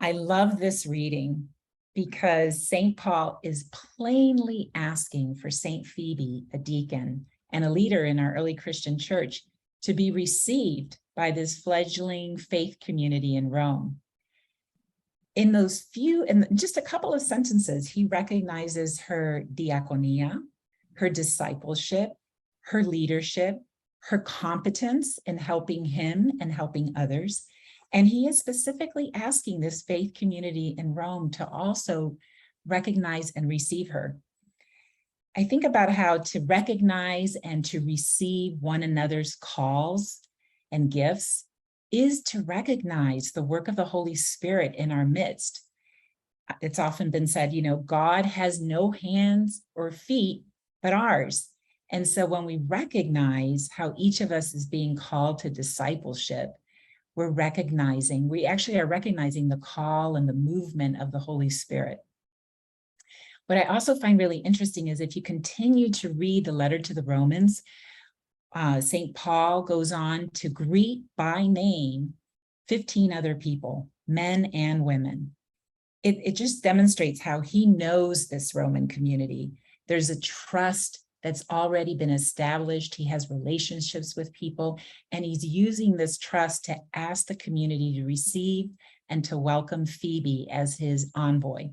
I love this reading because St. Paul is plainly asking for St. Phoebe, a deacon and a leader in our early Christian church, to be received by this fledgling faith community in Rome. In just a couple of sentences, he recognizes her diaconia, her discipleship, her leadership, her competence in helping him and helping others. And he is specifically asking this faith community in Rome to also recognize and receive her. I think about how to recognize and to receive one another's calls and gifts is to recognize the work of the Holy Spirit in our midst. It's often been said, God has no hands or feet but ours. And so when we recognize how each of us is being called to discipleship, we actually are recognizing the call and the movement of the Holy Spirit. What I also find really interesting is if you continue to read the letter to the Romans, St. Paul goes on to greet by name 15 other people, men and women. It just demonstrates how he knows this Roman community. There's a trust that's already been established. He has relationships with people, and he's using this trust to ask the community to receive and to welcome Phoebe as his envoy.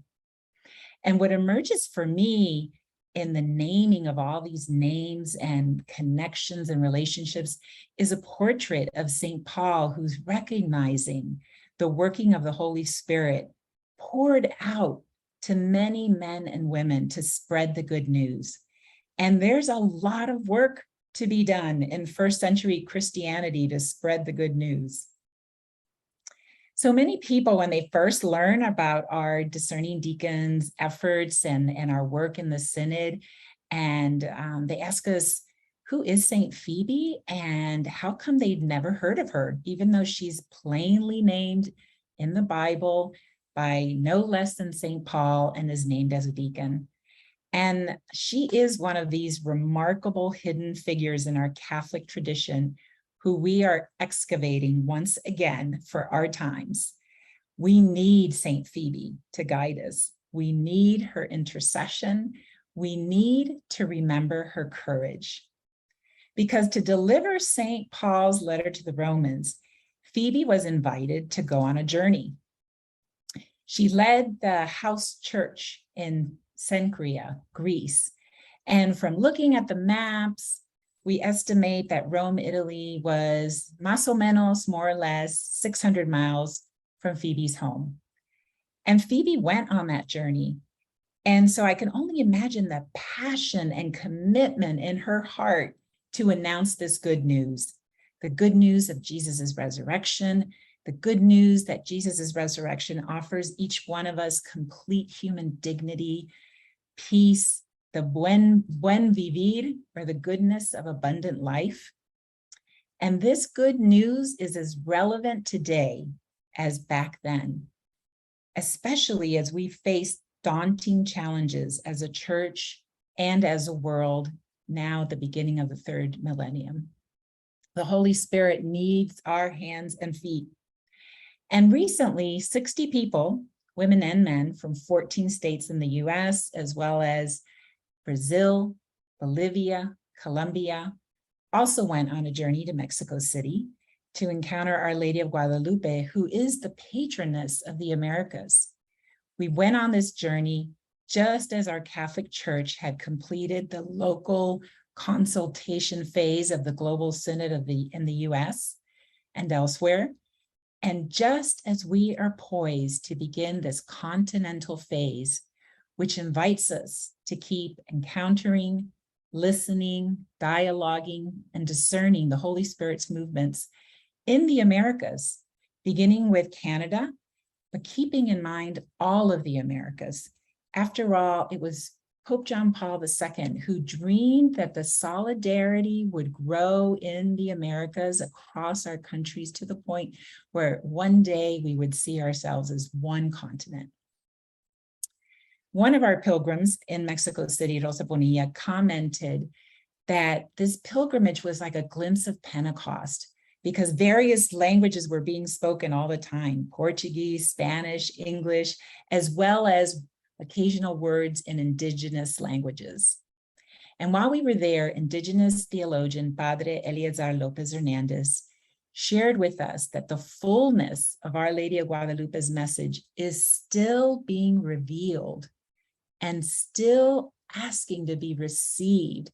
And what emerges for me in the naming of all these names and connections and relationships is a portrait of St. Paul, who's recognizing the working of the Holy Spirit poured out to many men and women to spread the good news. And there's a lot of work to be done in first century Christianity to spread the good news. So many people, when they first learn about our discerning deacons' efforts and our work in the synod, and they ask us, who is St. Phoebe and how come they've never heard of her, even though she's plainly named in the Bible by no less than St. Paul and is named as a deacon. And she is one of these remarkable hidden figures in our Catholic tradition who we are excavating once again for our times. We need St. Phoebe to guide us. We need her intercession. We need to remember her courage. Because to deliver St. Paul's letter to the Romans, Phoebe was invited to go on a journey. She led the house church in Cenchrea, Greece. And from looking at the maps, we estimate that Rome, Italy was más o menos, more or less, 600 miles from Phoebe's home. And Phoebe went on that journey. And so I can only imagine the passion and commitment in her heart to announce this good news, the good news of Jesus's resurrection, the good news that Jesus's resurrection offers each one of us complete human dignity, peace, the buen vivir, or the goodness of abundant life. And this good news is as relevant today as back then, especially as we face daunting challenges as a church and as a world now at the beginning of the third millennium. The Holy Spirit needs our hands and feet. And recently, 60 people, women and men from 14 states in the US, as well as Brazil, Bolivia, Colombia, also went on a journey to Mexico City to encounter Our Lady of Guadalupe, who is the patroness of the Americas. We went on this journey just as our Catholic Church had completed the local consultation phase of the Global Synod in the US and elsewhere. And just as we are poised to begin this continental phase, which invites us to keep encountering, listening, dialoguing, and discerning the Holy Spirit's movements in the Americas, beginning with Canada, but keeping in mind all of the Americas. After all, it was Pope John Paul II who dreamed that the solidarity would grow in the Americas across our countries to the point where one day we would see ourselves as one continent. One of our pilgrims in Mexico City, Rosa Bonilla, commented that this pilgrimage was like a glimpse of Pentecost, because various languages were being spoken all the time: Portuguese, Spanish, English, as well as occasional words in indigenous languages. And while we were there, indigenous theologian Padre Eleazar Lopez Hernandez shared with us that the fullness of Our Lady of Guadalupe's message is still being revealed and still asking to be received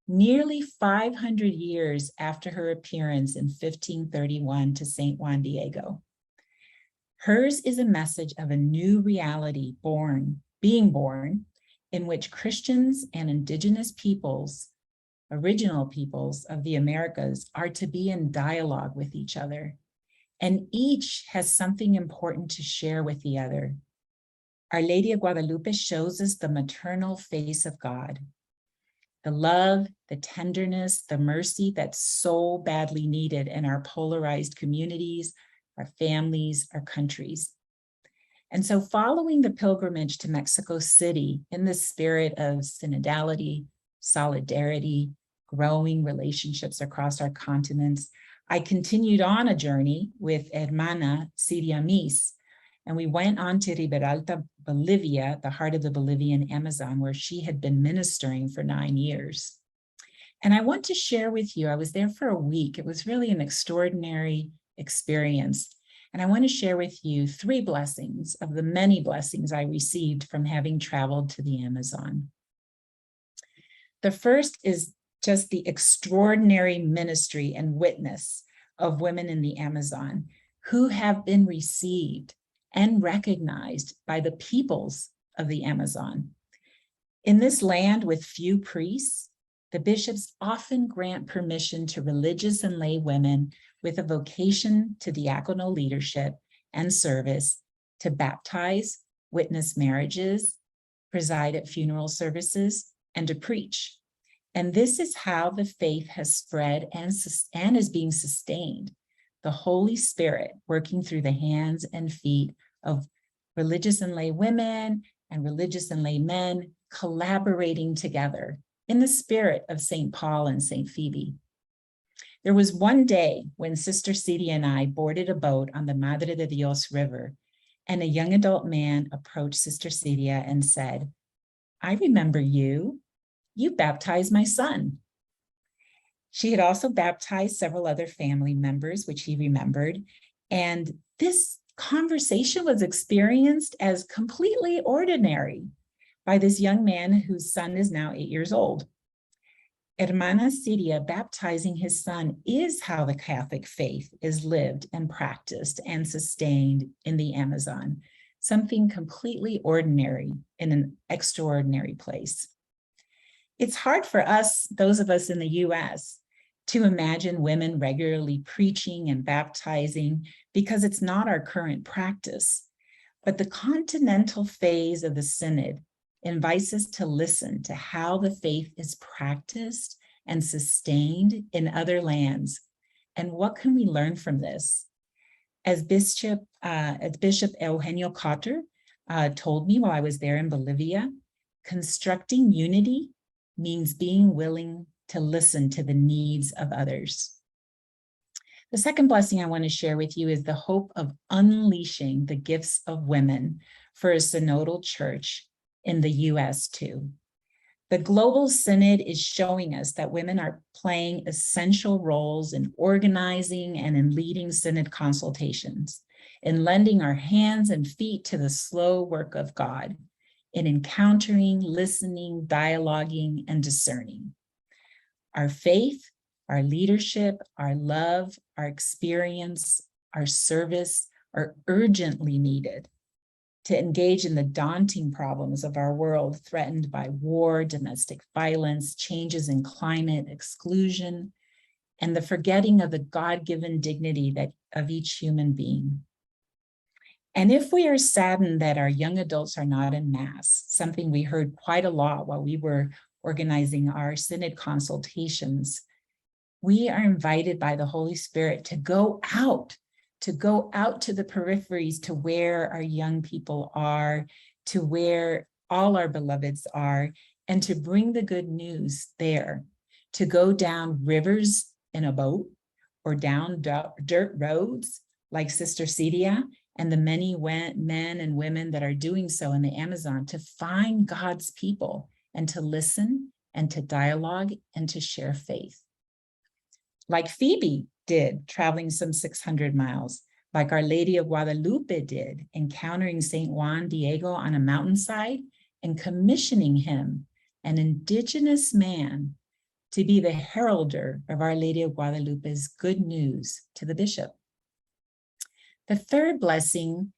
nearly 500 years after her appearance in 1531 to St. Juan Diego. Hers is a message of a new reality being born, in which Christians and indigenous peoples, original peoples of the Americas, are to be in dialogue with each other, and each has something important to share with the other. Our Lady of Guadalupe shows us the maternal face of God, the love, the tenderness, the mercy that's so badly needed in our polarized communities, our families, our countries. And so following the pilgrimage to Mexico City in the spirit of synodality, solidarity, growing relationships across our continents, I continued on a journey with Hermana Siria Mis, and we went on to Riberalta, Bolivia, the heart of the Bolivian Amazon, where she had been ministering for 9 years. And I want to share with you, I was there for a week. It was really an extraordinary experience. And I want to share with you 3 blessings of the many blessings I received from having traveled to the Amazon. The first is just the extraordinary ministry and witness of women in the Amazon who have been received and recognized by the peoples of the Amazon. In this land with few priests, the bishops often grant permission to religious and lay women with a vocation to diaconal leadership and service to baptize, witness marriages, preside at funeral services, and to preach. And this is how the faith has spread and is being sustained. The Holy Spirit working through the hands and feet of religious and lay women and religious and lay men collaborating together in the spirit of St. Paul and St. Phoebe. There was one day when Sister Siria and I boarded a boat on the Madre de Dios River, and a young adult man approached Sister Siria and said, "I remember you. You baptized my son." She had also baptized several other family members, which he remembered. And this conversation was experienced as completely ordinary by this young man whose son is now 8 years old. Hermana Siria baptizing his son is how the Catholic faith is lived and practiced and sustained in the Amazon, something completely ordinary in an extraordinary place. It's hard for us, those of us in the US, to imagine women regularly preaching and baptizing because it's not our current practice. But the continental phase of the Synod invites us to listen to how the faith is practiced and sustained in other lands. And what can we learn from this? As Bishop Eugenio Cotter told me while I was there in Bolivia, constructing unity means being willing to listen to the needs of others. The second blessing I want to share with you is the hope of unleashing the gifts of women for a synodal church in the US too. The Global Synod is showing us that women are playing essential roles in organizing and in leading synod consultations, in lending our hands and feet to the slow work of God, in encountering, listening, dialoguing, and discerning. Our faith, our leadership, our love, our experience, our service are urgently needed to engage in the daunting problems of our world threatened by war, domestic violence, changes in climate, exclusion, and the forgetting of the God-given dignity of each human being. And if we are saddened that our young adults are not in Mass, something we heard quite a lot while we were organizing our synod consultations, we are invited by the Holy Spirit to go out to the peripheries, to where our young people are, to where all our beloveds are, and to bring the good news there, to go down rivers in a boat, or down dirt roads like Sister Celia and the many men and women that are doing so in the Amazon to find God's people and to listen and to dialogue and to share faith. Like Phoebe did, traveling some 600 miles, like Our Lady of Guadalupe did, encountering St. Juan Diego on a mountainside and commissioning him, an indigenous man, to be the heralder of Our Lady of Guadalupe's good news to the bishop. The third blessing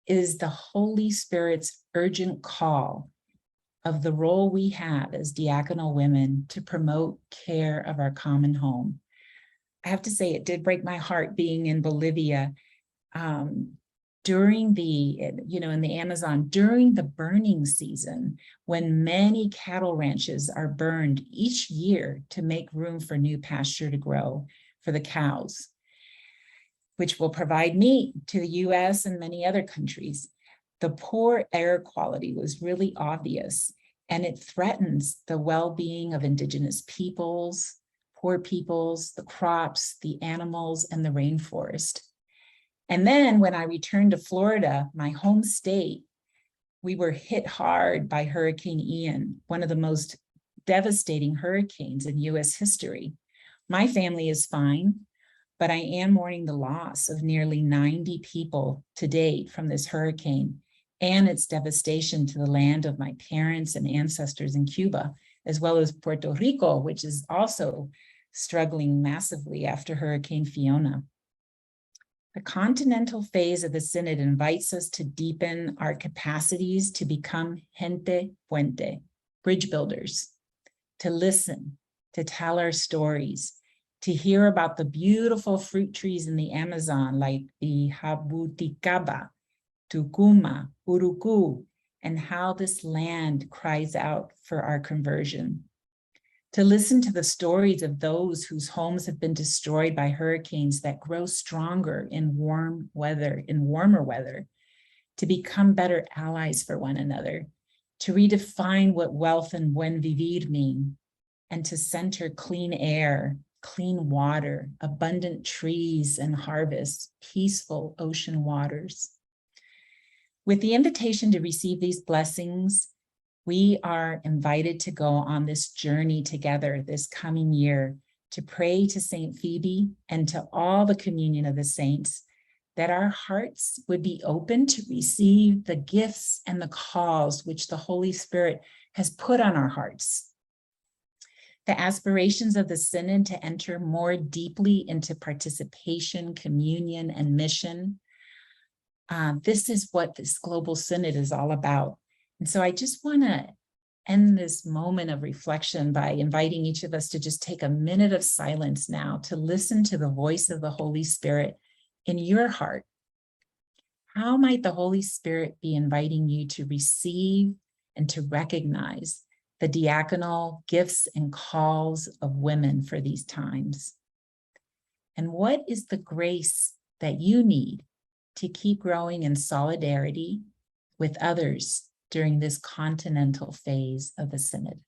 is the Holy Spirit's urgent call of the role we have as diaconal women to promote care of our common home. I have to say, it did break my heart being in Bolivia during in the Amazon, during the burning season, when many cattle ranches are burned each year to make room for new pasture to grow for the cows, which will provide meat to the US and many other countries. The poor air quality was really obvious, and it threatens the well-being of indigenous peoples, poor peoples, the crops, the animals, and the rainforest. And then when I returned to Florida, my home state, we were hit hard by Hurricane Ian, one of the most devastating hurricanes in US history. My family is fine, but I am mourning the loss of nearly 90 people to date from this hurricane and its devastation to the land of my parents and ancestors in Cuba, as well as Puerto Rico, which is also struggling massively after Hurricane Fiona. The continental phase of the Synod invites us to deepen our capacities to become gente puente, bridge builders, to listen, to tell our stories, to hear about the beautiful fruit trees in the Amazon like the jabuticaba, tucuma, urucu, and how this land cries out for our conversion. To listen to the stories of those whose homes have been destroyed by hurricanes that grow stronger in warmer weather, to become better allies for one another, to redefine what wealth and buen vivir mean, and to center clean air, clean water, abundant trees and harvests, peaceful ocean waters. With the invitation to receive these blessings, we are invited to go on this journey together this coming year to pray to St. Phoebe and to all the communion of the saints that our hearts would be open to receive the gifts and the calls which the Holy Spirit has put on our hearts. The aspirations of the Synod to enter more deeply into participation, communion, and mission. This is what this Global Synod is all about. And so I just want to end this moment of reflection by inviting each of us to just take a minute of silence now to listen to the voice of the Holy Spirit in your heart. How might the Holy Spirit be inviting you to receive and to recognize the diaconal gifts and calls of women for these times? And what is the grace that you need to keep growing in solidarity with others during this continental phase of the Synod?